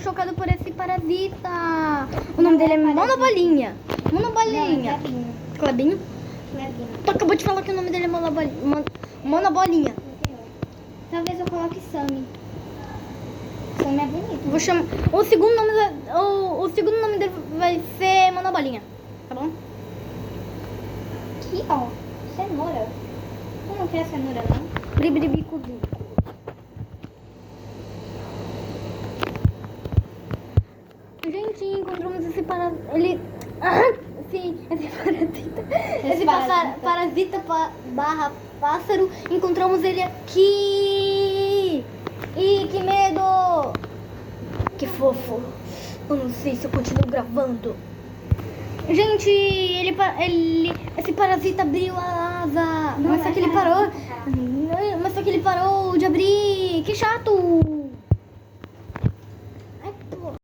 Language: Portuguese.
chocado por esse parasita. O nome dele é Monobolinha. Monobolinha. Clebinho? Tu acabou de falar que o nome dele é Monobolinha. Talvez eu coloque Sammy. Sammy é bonito. Vou chamar. O segundo nome dele vai ser Monobolinha. Tá bom? Aqui, ó. Cenoura. Tu não quer cenoura, não? Bribiribicudu. Gente, encontramos esse parasita. Esse parasita barra pássaro. Encontramos ele aqui. Ih, que medo! Que fofo. Eu não sei se eu continuo gravando. Gente, esse parasita abriu a asa. Mas só que ele parou. Mas só que ele parou de abrir. Que chato!